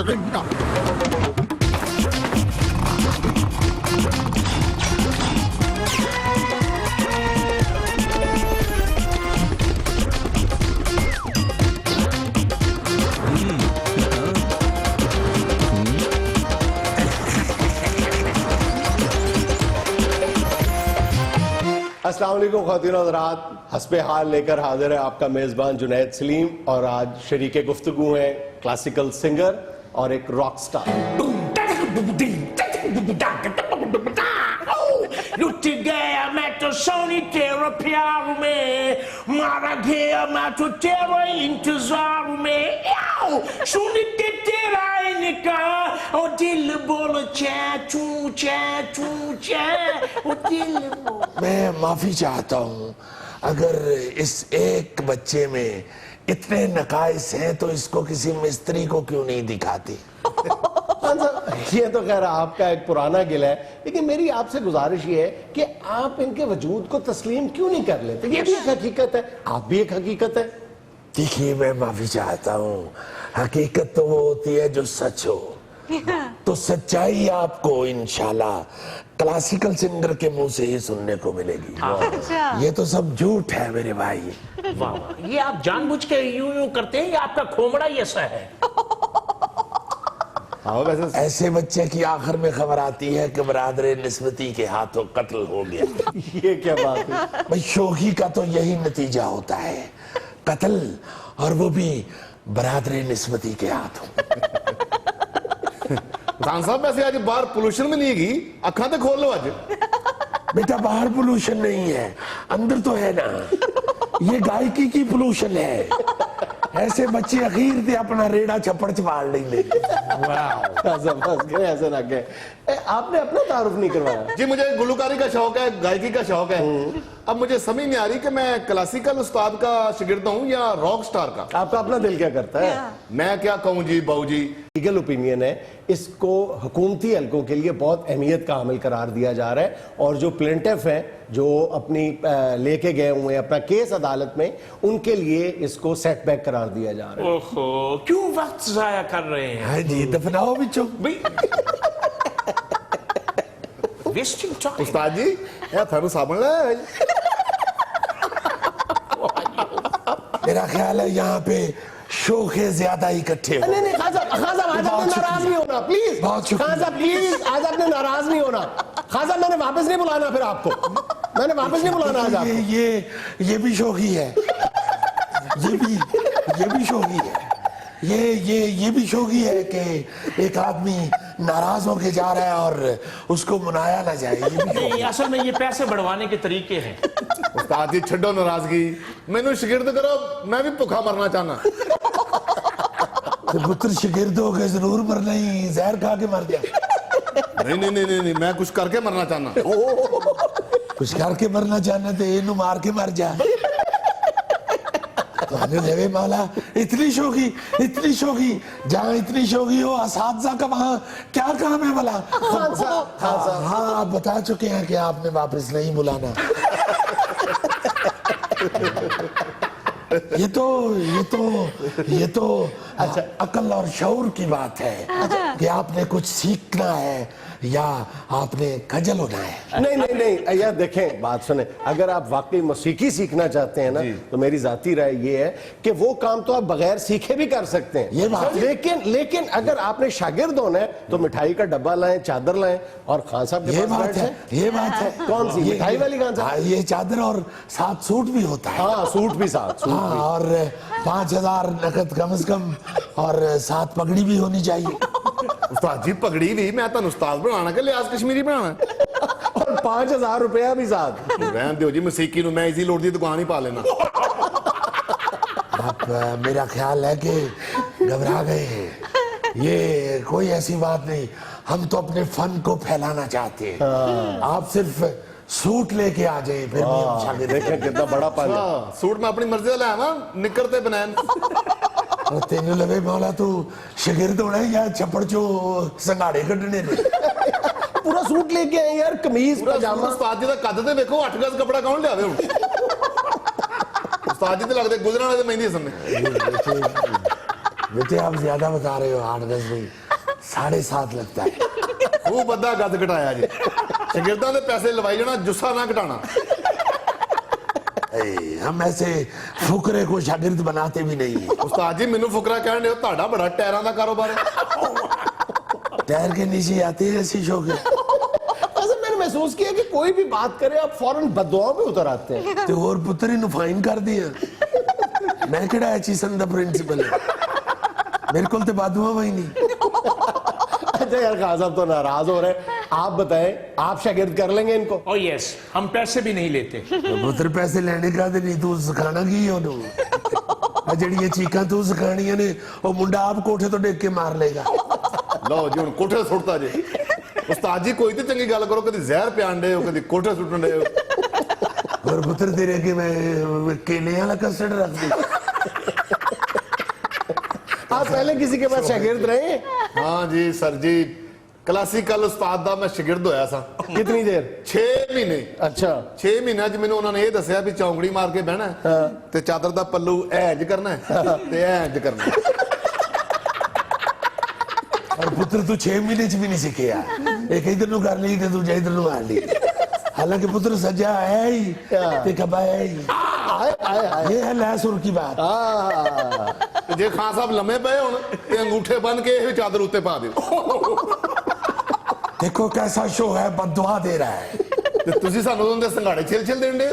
السلام علیکم خواتین و حضرات، حسب حال لے کر حاضر ہے آپ کا میزبان جنید سلیم، اور آج شریک گفتگو ہیں کلاسیکل سنگر اور ایک راک سٹار۔ لٹ گیا میں تو سونی تیرا پیار میں، مارا گیا میں تو تیرا انتظار میں، سنتے تیرا نکاح اور دل بول چے چوں چے چوں چے اور دل بول۔ میں معافی چاہتا ہوں، اگر اس ایک بچے میں اتنے نقائص ہیں تو اس کو کسی مستری کو کیوں نہیں دکھاتی؟ یہ تو خیر آپ کا ایک پرانا گل ہے، لیکن میری آپ سے گزارش یہ ہے کہ آپ ان کے وجود کو تسلیم کیوں نہیں کر لیتے؟ یہ بھی ایک حقیقت ہے، آپ بھی ایک حقیقت ہے۔ دیکھیے میں معافی چاہتا ہوں، حقیقت تو وہ ہوتی ہے جو سچ ہو، تو سچائی آپ کو انشاءاللہ کلاسیکل سنگر کے منہ سے ہی سننے کو ملے گی۔ یہ تو سب جھوٹ ہے میرے بھائی۔ یہ آپ جان بوجھ کے یوں کرتے ہیں یا آپ کا کھومڑا ہی ایسا ہے؟ ایسے بچے کی آخر میں خبر آتی ہے کہ برادر نسبتی کے ہاتھوں قتل ہو گیا۔ یہ کیا بات ہے بھئی شوخی کا تو یہی نتیجہ ہوتا ہے، قتل، اور وہ بھی برادر نسبتی کے ہاتھوں۔ خان صاحب ویسے آج باہر پولوشن میں نہیں گی، اکھاں تے کھول لو آج۔ بیٹا باہر پولوشن نہیں ہے، اندر تو ہے نا، یہ گائیکی کی پولوشن ہے۔ ایسے بچے اخیر سے اپنا ریڑا چھپڑ چھپاڑ لیں گے۔ ایسے نہ کہ آپ نے اپنا تعارف نہیں کروایا۔ جی مجھے گلوکاری کا شوق ہے، گائیکی کا شوق ہے، اب مجھے سمجھ نہیں آ رہی کہ میں کلاسیکل استاد کا شاگرد ہوں یا راک سٹار کا۔ آپ کا اپنا دل کیا کرتا ہے؟ میں کیا کہوں جی باؤ جی، لیگل اوپینین ہے، اس کو حکومتی حلقوں کے لیے بہت اہمیت کا حامل قرار دیا جا رہا ہے، اور جو پلینٹف ہیں جو اپنی لے کے گئے ہوئے ہیں اپنا کیس عدالت میں، ان کے لیے اس کو سیٹ بیک قرار دیا جا رہا ہے۔ اوہو، کیوں وقت ضائع کر رہے ہیں؟ ہاں جی دفناؤ بچوں۔ Wasting time. استاد جی یہ تھانو صابن لے۔ میرا خیال ہے یہاں پہ شوخے زیادہ اکٹھے ہو۔ نہیں نہیں خان صاحب آج آپ نے ناراض نہیں ہونا پلیز، بہت شکریہ۔ خان صاحب پلیز آج آپ نے ناراض نہیں ہونا۔ خان صاحب میں نے واپس نہیں بلانا، پھر آپ کو میں نے واپس نہیں بلانا آج آپ کو۔ یہ بھی شوخی ہے، یہ بھی شوخی ہے، یہ بھی شوخی ہے کہ ایک آدمی ناراض ہو کے جا رہا ہے اور اس کو منایا نہ جائے۔ یہ بھی نہیں، اصل میں یہ پیسے بڑھوانے کے طریقے ہیں۔ استاد جی چھڈو ناراضگی، مینوں شاگرد کرو، میں بھی بھوکا مرنا چاہنا۔ پتر شاگرد ہو کے ضرور مرنا ہی، زہر کھا کے مر جائے۔ نہیں میں کچھ کر کے مرنا چاہنا۔ کچھ کر کے مرنا چاہنا تو یہ مار کے مر جا۔ لوے مولا اتنی شوخی، جہاں اتنی شوخی ہو اساتذہ کا وہاں کیا کام ہے بھلا؟ ہاں آپ بتا چکے ہیں کہ آپ نے واپس نہیں بلانا۔ یہ تو عقل اور شعور کی بات ہے کہ آپ نے کچھ سیکھنا ہے یا آپ نے کھجل ہونا ہے۔ نہیں یار دیکھیں بات سنیں، اگر آپ واقعی موسیقی سیکھنا چاہتے ہیں نا تو میری ذاتی رائے یہ ہے کہ وہ کام تو آپ بغیر سیکھے بھی کر سکتے ہیں، یہ بات ہے۔ لیکن اگر آپ نے شاگرد ہونا ہے تو مٹھائی کا ڈبہ لائیں، چادر لائیں، اور خان صاحب کے پاس یہ بات ہے۔ کون سی مٹھائی والی خان صاحب؟ یہ چادر اور ساتھ سوٹ بھی ہوتا ہے۔ ہاں سوٹ بھی ساتھ، اور 5000 نقد کم از کم، اور ساتھ پگڑی بھی ہونی چاہیے۔ استاد جی پگڑی بھی میں تانوں استاد بنانا کہ لحاظ کشمیری بنانا؟ اور 5000 روپیہ بھی ساتھ۔ رہن دیو جی، موسیقی نو میں ایزی لوڈ دی دکان ہی پا لینا۔ آپ میرا خیال ہے کہ گھبرا گئے ہیں، یہ کوئی ایسی بات نہیں، ہم تو اپنے فن کو پھیلانا چاہتے ہیں۔ آپ صرف سوٹ لے کے آ جائیں، پھر بھی ہم شاگرد۔ دیکھیں کتنا بڑا پن ہے۔ سوٹ میں اپنی مرضی سے لے آواں، نکر تے بنین۔ اور تینوں لوے مولا تو شاگرد ہونا ہے یا چھپڑ چو سنگاڑے کڈنے نے؟ پورا سوٹ لے کے آئے یار، قمیض پاجامہ۔ استاد جی دا قد تے ویکھو، 8 گز کپڑا کون لے آوے ہن؟ استاد جی تے لگدے گزرن والے تے مہندی سننے۔ بیٹے آپ زیادہ بتا رہے ہو, 8-10 نہیں 7.5 لگتا ہے. خوب ادھا گد گھٹایا جی, شاگرداں دے پیسے لوائی جانا, جسا نہ گھٹانا. ہم ایسے فقرے کو شاگرد بناتے بھی نہیں ہیں. استاد جی مینوں فقرا کہن دے, تہاڈا بڑا ٹائراں دا کاروبار ہے. ٹائر کے نیچے آتے ہیں ایسی شوق ہے. ایسے میں نے محسوس کیا کہ کوئی بھی بات کرے آپ فوراً بددعاؤں میں اتر آتے ہیں. تو اور پتر ہی فائن کر دیا, میں کہڑا ہے چیزن دا پرنسپل ہے, میرے کو تو بددعا وہی نہیں. اچھا یار خان صاحب تو ناراض ہو رہے ہیں, آپ بتائیں آپ شاگرد کر لیں گے ان کو؟ او یس, ہم پیسے بھی نہیں لیتے. پتر پیسے لینے کا دے نہیں, تو سکھانا کی ہے انہوں جڑی یہ چیکاں تو سکھانیاں نے, وہ منڈا آپ کوٹھے تو ڈیک کے مار لے گا. لو جی ہن کوٹھے سٹتا جی. استاد جی کوئی تے چنگی گل کرو, کدی زہر پیان دے ہو, کدی کوٹھے سٹن دے ہو. اور پتر تیرے کہ میں کیلے والا کسٹرڈ رکھ دی. آپ پہلے کسی کے پاس شاگرد رہے ہیں؟ ہاں جی سر جی, کلاسیکل استاد دا میں شاگرد ہویا سا. کتنی دیر؟ 6 مہینے. اچھا 6 مہینے چ مینوں انہوں نے یہ دسیا بھی چونکڑی مار کے بہنا ہے تے چادر دا پلو اینج کرنا ہے تے اینج کرنا ہے. اور پتر تو 6 مہینے چ بھی نہیں سکھیا, ایک ادھر نو کر لی تے دوجا ادھر نو مار لی. حالانکہ پتر سجا ہے ہی تے کبا ہے ہی, یہ ہے لہ سر کی بات. جے خان صاحب لمے پے ہون تے انگوٹھے بن کے یہ چادر اوتے پا دیو. دیکھو کیسا شو ہے, بد دعا دے رہا ہے. تے تسی سانوں دے سنگاڑے چھل چھل دین دے.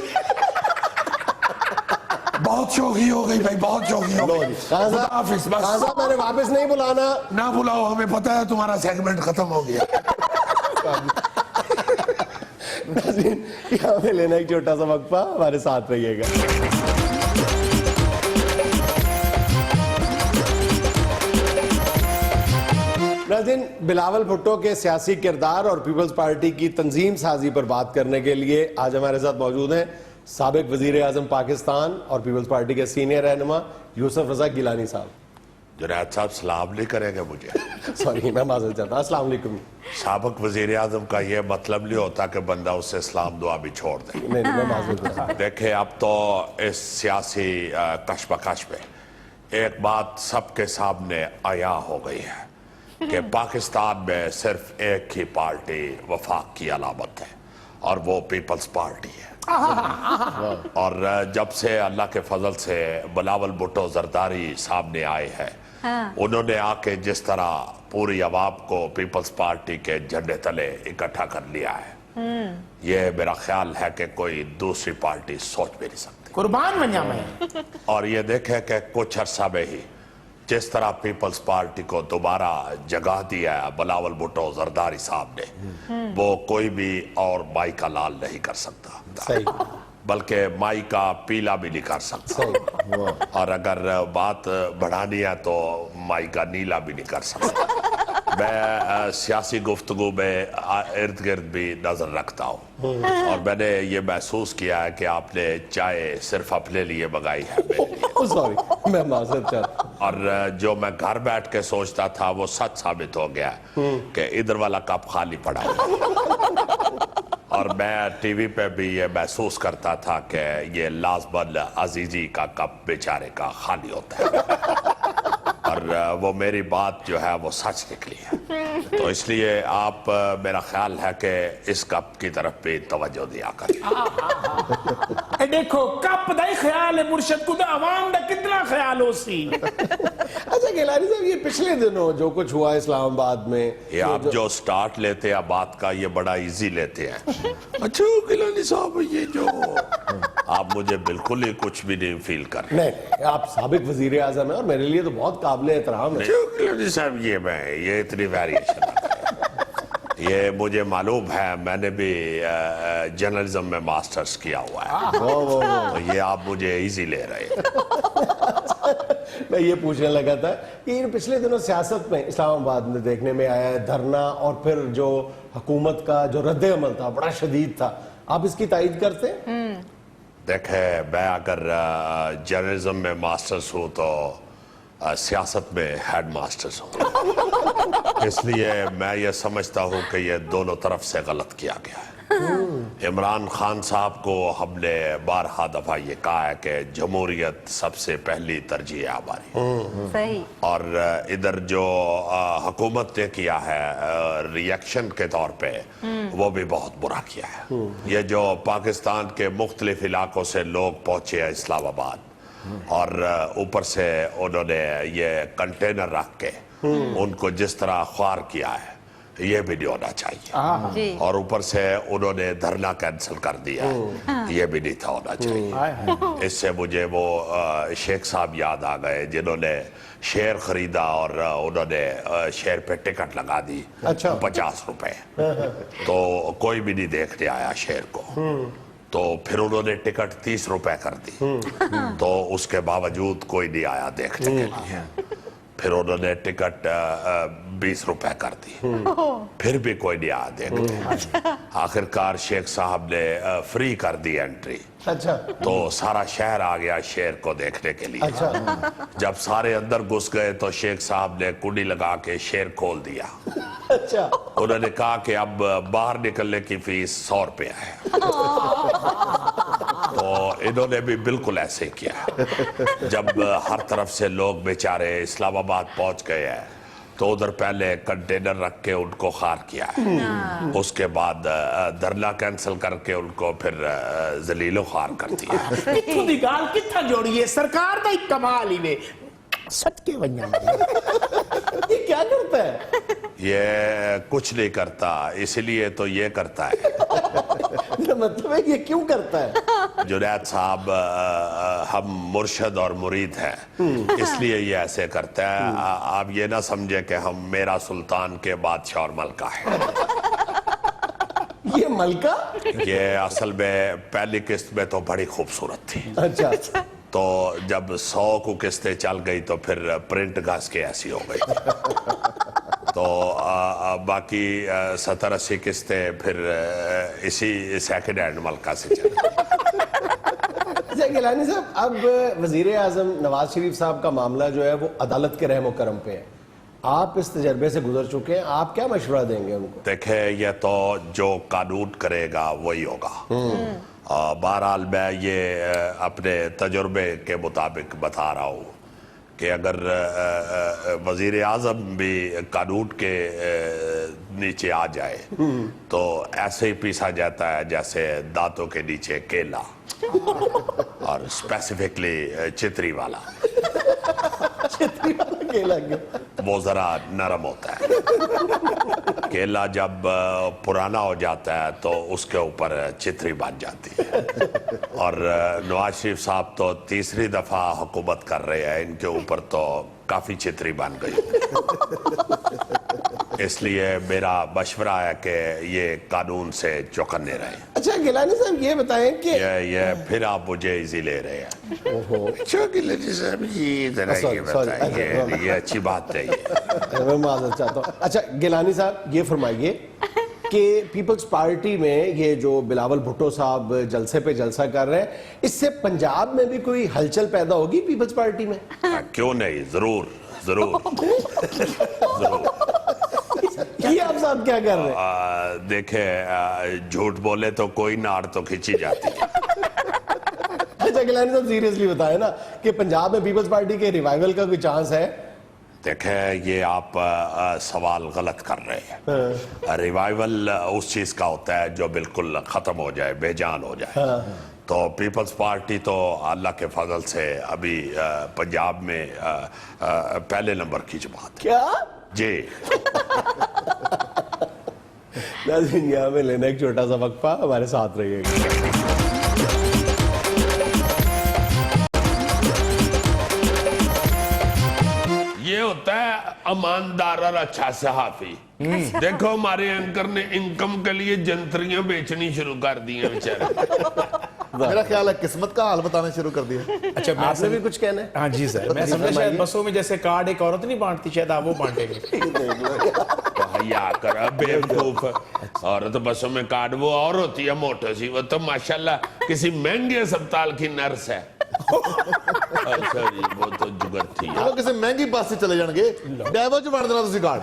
بہت شوقی ہو گئی بھائی, بہت شوقی ہو گئی. خدا حافظ. بس خان صاحب میں نے واپس نہیں بلانا. نہ بلاؤ, ہمیں پتہ ہے تمہارا سیگمنٹ ختم ہو گیا. یہاں پہ لینا ایک چھوٹا سا وقفہ, ہمارے ساتھ رہیے گا. ناظرین, بلاول بھٹو کے سیاسی کردار اور پیپلز پارٹی کی تنظیم سازی پر بات کرنے کے لیے آج ہمارے ساتھ موجود ہیں سابق وزیر اعظم پاکستان اور پیپلز پارٹی کے سینئر رہنما یوسف رضا گیلانی صاحب. جنید صاحب سلام نہیں کریں گے مجھے؟ سوری میں معذرت چاہتا ہوں. السلام علیکم. سابق وزیر اعظم کا یہ مطلب نہیں ہوتا کہ بندہ اس سے اسلام دعا بھی چھوڑ دے. نہیں میں معذرت چاہتا ہوں. دیکھیں اب تو اس سیاسی کشمکش میں ایک بات سب کے سامنے عیاں ہو گئی ہے کہ پاکستان میں صرف ایک ہی پارٹی وفاق کی علامت ہے, اور وہ پیپلز پارٹی ہے. اور جب سے اللہ کے فضل سے بلاول بھٹو زرداری سامنے آئے ہیں, انہوں نے آ کے جس طرح پوری عوام کو پیپلز پارٹی کے جھنڈے تلے اکٹھا کر لیا ہے, یہ میرا خیال ہے کہ کوئی دوسری پارٹی سوچ بھی نہیں سکتی. قربان بنیا میں. اور یہ دیکھیں کہ کچھ عرصہ میں ہی جس طرح پیپلز پارٹی کو دوبارہ جگہ دیا ہے بلاول بھٹو زرداری صاحب نے, وہ کوئی بھی اور مائی کا لال نہیں کر سکتا, بلکہ مائی کا پیلا بھی نہیں کر سکتا, اور اگر بات بڑھانی ہے تو مائی کا نیلا بھی نہیں کر سکتا. میں سیاسی گفتگو میں ارد گرد بھی نظر رکھتا ہوں, اور میں نے یہ محسوس کیا ہے کہ آپ نے چائے صرف اپنے لیے منگائی ہے, میرے لیے. سوری میں معذرت چاہتا ہوں. اور جو میں گھر بیٹھ کے سوچتا تھا وہ سچ ثابت ہو گیا کہ ادھر والا کپ خالی پڑا ہے. اور میں ٹی وی پہ بھی یہ محسوس کرتا تھا کہ یہ لازمن عزیزی کا کپ بیچارے کا خالی ہوتا ہے, اور وہ میری بات جو ہے وہ سچ نکلی ہے. تو اس لیے آپ, میرا خیال ہے کہ اس کپ کی طرف بھی توجہ دیا کریں. اے دیکھو کپ دا ہی خیال ہے مرشد کو, دا عوام دا کتنا خیال ہو سی. اچھا گیلانی صاحب, یہ پچھلے دنوں جو کچھ ہوا اسلام آباد میں, یہ آپ جو سٹارٹ لیتے ہیں بات کا یہ بڑا ایزی لیتے ہیں. اچھا گیلانی صاحب, یہ جو آپ مجھے بالکل ہی کچھ بھی نہیں فیل کر رہے. نہیں آپ سابق وزیر اعظم ہیں اور میرے لیے تو بہت قابل احترام ہے. گیلانی صاحب یہ اتنی ویریشن, یہ مجھے معلوم ہے, میں نے بھی جرنلزم میں ماسٹرز کیا ہوا ہے, تو یہ آپ مجھے ایزی لے رہے ہیں. میں یہ پوچھنے لگا تھا کہ پچھلے دنوں سیاست میں اسلام آباد میں دیکھنے میں آیا ہے دھرنا, اور پھر جو حکومت کا جو رد عمل تھا بڑا شدید تھا, آپ اس کی تائید کرتے ہیں؟ دیکھیں, میں اگر جرنلزم میں ماسٹرز ہوں تو سیاست میں ہیڈ ماسٹرز ہوں, اس لیے میں یہ سمجھتا ہوں کہ یہ دونوں طرف سے غلط کیا گیا ہے. عمران خان صاحب کو ہم نے بارہا دفعہ یہ کہا ہے کہ جمہوریت سب سے پہلی ترجیح ہے ہماری، صحیح. اور ادھر جو حکومت نے کیا ہے ریئیکشن کے طور پہ وہ بھی بہت برا کیا ہے. یہ جو پاکستان کے مختلف علاقوں سے لوگ پہنچے ہیں اسلام آباد اور اوپر سے انہوں نے یہ کنٹینر رکھ کے ان کو جس طرح خوار کیا ہے یہ بھی نہیں ہونا چاہیے. جی. اور اوپر سے انہوں نے دھرنا کینسل کر دیا یہ بھی نہیں تھا ہونا چاہیے. اس سے مجھے وہ شیخ صاحب یاد آ گئے جنہوں نے شیر خریدا اور انہوں نے شیر پہ ٹکٹ لگا دی 50 روپے، تو کوئی بھی نہیں دیکھنے آیا شیر کو. تو پھر انہوں نے ٹکٹ 30 روپے کر دی، تو اس کے باوجود کوئی نہیں آیا دیکھنے کے لیے. پھر انہوں نے ٹکٹ 20 روپے کر دی، پھر بھی کوئی نہیں آیا دیکھنے. آخرکار شیخ صاحب نے فری کر دی انٹری. اچھا. تو سارا شہر آ گیا شیر کو دیکھنے کے لیے. جب سارے اندر گھس گئے تو شیخ صاحب نے کنڈی لگا کے شیر کھول دیا. اچھا. انہوں نے کہا کہ اب باہر نکلنے کی فیس 100 روپے ہے. تو انہوں نے بھی بالکل ایسے کیا. جب ہر طرف سے لوگ بیچارے اسلام آباد پہنچ گئے ہیں تو ادھر پہلے کنٹینر رکھ کے ان کو خار کیا ہے، اس کے بعد دھرنا کینسل کر کے ان کو پھر ذلیل و خوار کر دیا. اتو دی گال کتھا جوڑی ہے سرکار دا ایک کمال ہی وے صدقے ونجاں. یہ کیا کرتا ہے؟ یہ کچھ نہیں کرتا، اس لیے تو یہ کرتا ہے. مطلب ہے یہ کیوں کرتا ہے؟ جنید صاحب ہم مرشد اور مرید ہیں، اس لیے یہ ایسے کرتا ہے. آپ یہ نہ سمجھے کہ ہم میرا سلطان کے بادشاہ اور ملکہ ہیں. یہ ملکہ؟ یہ اصل میں پہلی قسط میں تو بڑی خوبصورت تھی. اچھا. تو جب 100 کو قسطیں چل گئی تو پھر پرنٹ گھس کے ایسی ہو گئی. تو باقی 70-80 قسطیں پھر اسی سیکنڈ ہینڈ ملکہ سے چل گئی. اچھا گیلانی صاحب، اب وزیر اعظم نواز شریف صاحب کا معاملہ جو ہے وہ عدالت کے رحم و کرم پہ ہے. آپ اس تجربے سے گزر چکے ہیں، آپ کیا مشورہ دیں گے ان کو؟ دیکھیں یہ تو جو قانون کرے گا وہی ہوگا. بہرحال میں یہ اپنے تجربے کے مطابق بتا رہا ہوں کہ اگر وزیر اعظم بھی قانون کے نیچے آ جائے تو ایسے ہی پیسا جاتا ہے جیسے دانتوں کے نیچے کیلا، اور اسپیسیفکلی چتری والا. چتری والا کیلا کیوں؟ وہ ذرا نرم ہوتا ہے. کیلا جب پرانا ہو جاتا ہے تو اس کے اوپر چتری بن جاتی ہے. اور نواز شریف صاحب تو تیسری دفعہ حکومت کر رہے ہیں، ان کے اوپر تو کافی چتری بن گئی. اس لیے میرا مشورہ ہے کہ یہ قانون سے چوکنے رہیں. اچھا گیلانی صاحب یہ بتائیں کہ یہ پھر آپ مجھے ایزی لے رہے ہیں. گیلانی صاحب یہ بتائیں، یہ اچھی بات ہے. میں معذرت چاہتا ہوں. اچھا گیلانی صاحب یہ فرمائیے کہ پیپلز پارٹی میں یہ جو بلاول بھٹو صاحب جلسے پہ جلسہ کر رہے ہیں، اس سے پنجاب میں بھی کوئی ہلچل پیدا ہوگی پیپلز پارٹی میں؟ کیوں نہیں، ضرور ضرور ضرور. یہ آپ صاحب کیا کر رہے ہیں؟ دیکھیں جھوٹ بولے تو کوئی ناڑ تو کھینچی جاتی ہے. اچھا گیلانی صاحب سیریسلی بتائیں نا کہ پنجاب میں پیپلز پارٹی کے ریوائیول کا کوئی چانس ہے؟ دیکھیں یہ آپ سوال غلط کر رہے ہیں. ریوائیول اس چیز کا ہوتا ہے جو بالکل ختم ہو جائے، بے جان ہو جائے. تو پیپلز پارٹی تو اللہ کے فضل سے ابھی پنجاب میں پہلے نمبر کی جماعت ہے. کیا؟ جی. ناظرین یہاں میں لینا ایک چھوٹا سا وقفہ، ہمارے ساتھ رہیے گا. یہ ہوتا ہے اماندار اور اچھا صحافی. دیکھو ہمارے اینکر نے انکم کے لیے جنتریاں بیچنی شروع کر دی ہیں بیچارے. میرا خیال ہے قسمت کا حال بتانا شروع کر دیا. اچھا آپ نے بھی کچھ کہنا ہے؟ ہاں جی سر، میں سمجھا شاید بسوں میں جیسے کارڈ ایک عورت نہیں بانٹتی، شاید آپ وہ بانٹیں گے. حیا کر بیوقوف. عورت بسوں میں کارڈ وہ اور ہوتی ہے موٹو سی، وہ تو ماشاءاللہ کسی مہنگے اسپتال کی نرس ہے. اچھا جی وہ تو جگر تھی. چلو کسی مہنگی پاس سے چلے جان گے ڈیو چ بن دینا تسی کارڈ.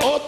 ਉਹ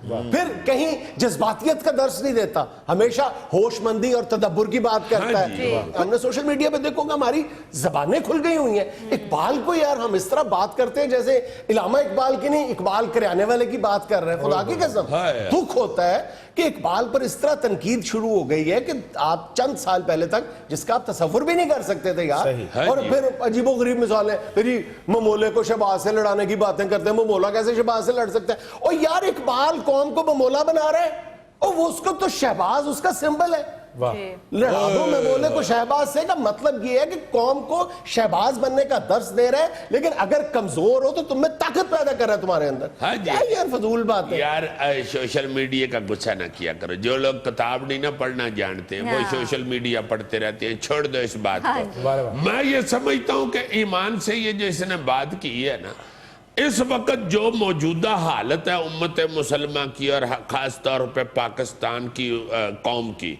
پھر کہیں جذباتیت کا درس نہیں دیتا, ہمیشہ ہوش مندی اور تدبر کی بات کرتا ہے. ہم نے سوشل میڈیا پہ دیکھو گا ہماری زبانیں کھل گئی ہوئی ہیں. اقبال کو یار ہم اس طرح بات کرتے ہیں جیسے علامہ اقبال کی نہیں, اقبال کریانے والے کی بات کر رہے ہیں. خدا کی قسم دکھ ہوتا ہے کہ اقبال پر اس طرح تنقید شروع ہو گئی ہے کہ آپ چند سال پہلے تک جس کا آپ تصور بھی نہیں کر سکتے تھے یار. اور پھر عجیب و غریب مثالیں, پھر ممولے کو شہباز سے لڑانے کی باتیں کرتے ہیں. ممولا کیسے شہباز سے لڑ سکتا ہے؟ اور یار اقبال قوم کو ممولا بنا رہے ہیں, اور وہ اس کو تو شہباز اس کا سمبل ہے. لڑا دو ممولے کو شہباز سے, کا مطلب یہ ہے کہ قوم کو شہباز بننے کا درس دے رہے ہیں, لیکن اگر کمزور ہو تو تم میں طاقت پیدا کر رہا ہے تمہارے اندر. کیا یار فضول بات ہے یار. سوشل میڈیا کا غصہ نہ کیا کرو. جو لوگ کتاب نہیں نہ پڑھنا جانتے ہیں وہ سوشل میڈیا پڑھتے رہتے ہیں. چھوڑ دو اس بات کو. میں یہ سمجھتا ہوں کہ ایمان سے یہ جو اس نے بات کی ہے نا, اس وقت جو موجودہ حالت ہے امت مسلمہ کی اور خاص طور پہ پاکستان کی قوم کی,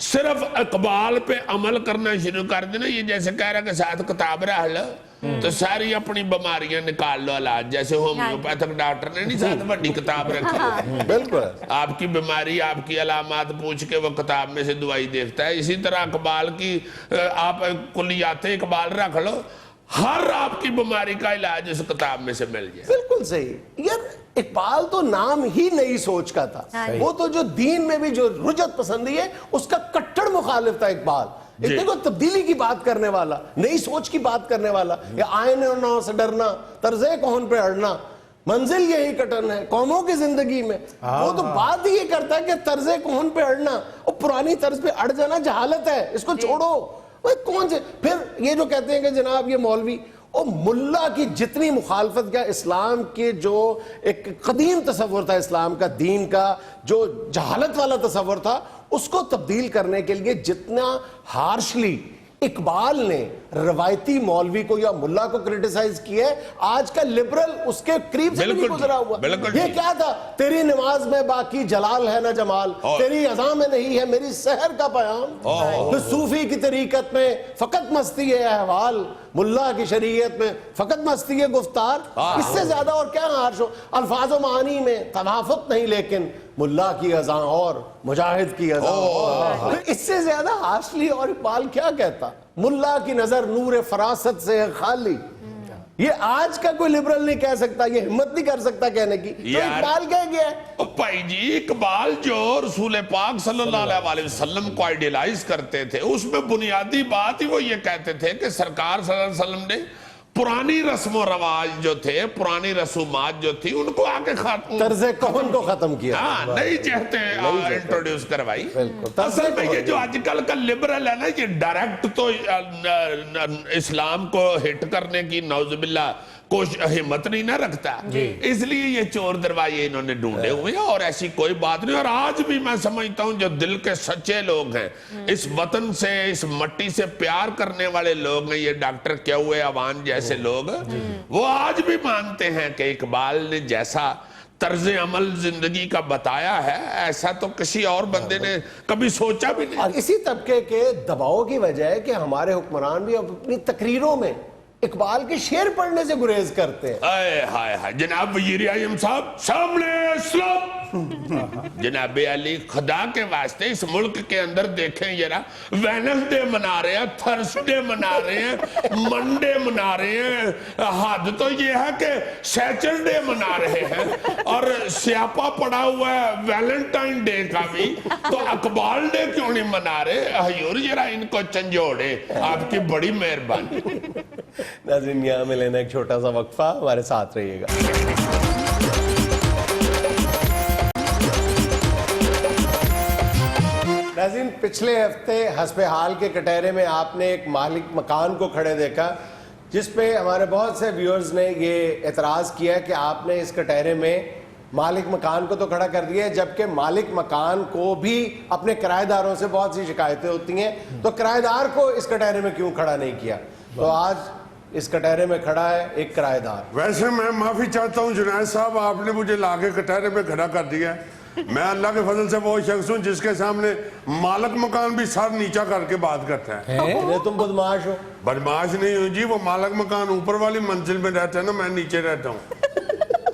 صرف اقبال پہ عمل کرنا شروع کر دینا. یہ جیسے کہہ رہا کہ ساتھ کتاب رہ لو تو ساری اپنی بیماریاں نکال لو علاج, جیسے ہومیوپیتھک ڈاکٹر نے نہیں ساتھ بڑی کتاب رکھی. بالکل آپ کی بیماری آپ کی علامات پوچھ کے وہ کتاب میں سے دوائی دیکھتا ہے. اسی طرح اقبال کی آپ کلیات اقبال رکھ لو, ہر آپ کی بیماری کا علاج اس کتاب میں سے مل جائے. بالکل صحیح. یار اقبال تو نام ہی نئی سوچ کا تھا. وہ تو جو دین میں بھی جو رجت پسندی ہے اس کا کٹڑ مخالف تھا اقبال. اتنے کو تبدیلی کی بات کرنے والا, نئی سوچ کی بات کرنے والا. یا آئین اور نو سے ڈرنا, طرز کون پہ اڑنا, منزل یہی کٹن ہے قوموں کی زندگی میں. وہ تو بات ہی یہ کرتا ہے کہ طرز کون پہ اڑنا, اور پرانی طرز پہ اڑ جانا جہالت ہے, اس کو چھوڑو. کون سے پھر یہ جو کہتے ہیں کہ جناب یہ مولوی اور ملا کی جتنی مخالفت کیا اسلام کے جو ایک قدیم تصور تھا اسلام کا, دین کا جو جہالت والا تصور تھا, اس کو تبدیل کرنے کے لیے جتنا ہارشلی اقبال نے روایتی مولوی کو یا ملا کو کرٹیسائز کیا ہے, آج کا لبرل اس کے قریب سے نہیں گزرا ہوا. یہ کیا تھا, تیری نماز میں باقی جلال ہے نہ جمال, تیری اذان میں نہیں ہے میری سحر کا پیام, صوفی کی طریقت میں فقط مستی ہے احوال, ملا کی شریعت میں فقط مستی ہے گفتار. اس سے زیادہ اور کیا ہارش ہو. الفاظ و معانی میں توافق نہیں لیکن ملا کی اذان اور مجاہد کی اذان اور. اس سے زیادہ ہارشلی اور اقبال کیا کہتا, ملا کی نظر نور فراست سے خالی. یہ آج کا کوئی لبرل نہیں کہہ سکتا, یہ ہمت نہیں کر سکتا کہنے کی. تو اقبال کہہ گیا ہے. بھائی جی اقبال جو رسول پاک صلی اللہ علیہ وسلم کو آئیڈیلائز کرتے تھے, اس میں بنیادی بات ہی وہ یہ کہتے تھے کہ سرکار صلی اللہ علیہ وسلم نے پرانی رسم و رواج جو تھے, پرانی رسومات جو تھی, ان کو آکے ختم, طرز کون کو ختم کیا, نہیں چاہتے انٹروڈیوس کروائی. اصل میں یہ جو آج کل کا لبرل ہے نا, یہ ڈائریکٹ تو اسلام کو ہٹ کرنے کی نعوذ باللہ ہمت نہیں نہ رکھتا, اس لیے یہ چور دروازے انہوں نے ڈھونڈے ہوئے ہیں, اور ایسی کوئی بات نہیں. اور آج بھی میں سمجھتا ہوں جو دل کے سچے لوگ ہیں, اس وطن سے اس مٹی سے پیار کرنے والے لوگ ہیں, یہ ڈاکٹر کیا ہوئے عوان جیسے لوگ, وہ آج بھی مانتے ہیں کہ اقبال نے جیسا طرز عمل زندگی کا بتایا ہے ایسا تو کسی اور بندے نے کبھی سوچا بھی نہیں. اور اسی طبقے کے دباؤ کی وجہ ہے کہ ہمارے حکمران بھی اپنی تقریروں میں اقبال کے شعر پڑھنے سے گریز کرتے ہیں. ہائے جناب وزیر اعظم صاحب سامنے اسلام. جناب علی خدا کے واسطے اس ملک کے اندر دیکھیں ذرا, وینسڈے منا رہے ہیں, تھرسڈے منا رہے ہیں, منڈے منا رہے ہیں, حد تو یہ ہے کہ سیچرڈے منا رہے ہیں, اور سیاپا پڑا ہوا ہے ویلنٹائن ڈے کا بھی, تو اقبال ڈے کیوں نہیں منا رہے؟ حضور ذرا ان کو چنجوڑے, آپ کی بڑی مہربانی. ناظرین یہاں میں لینا ایک چھوٹا سا وقفہ, ہمارے ساتھ رہیے گا. ناظرین پچھلے ہفتے حسب حال کے کٹہرے میں آپ نے ایک مالک مکان کو کھڑے دیکھا, جس پہ ہمارے بہت سے ویورز نے یہ اعتراض کیا کہ آپ نے اس کٹہرے میں مالک مکان کو تو کھڑا کر دیا ہے, جبکہ مالک مکان کو بھی اپنے کرایہ داروں سے بہت سی شکایتیں ہوتی ہیں, تو کرایہ دار کو اس کٹہرے میں کیوں کھڑا نہیں کیا؟ تو آج اس کٹہرے میں کھڑا ہے ایک کرایہ دار. ویسے میں معافی چاہتا ہوں جنید صاحب, آپ نے مجھے لاکے کٹہرے میں کھڑا کر دیا ہے. میں اللہ کے فضل سے وہ شخص ہوں جس کے سامنے مالک مکان بھی سر نیچا کر کے بات کرتا ہے. تم بدماش ہو. بدماش نہیں ہوں جی, وہ مالک مکان اوپر والی منزل میں رہتا ہے نا, میں نیچے رہتا ہوں.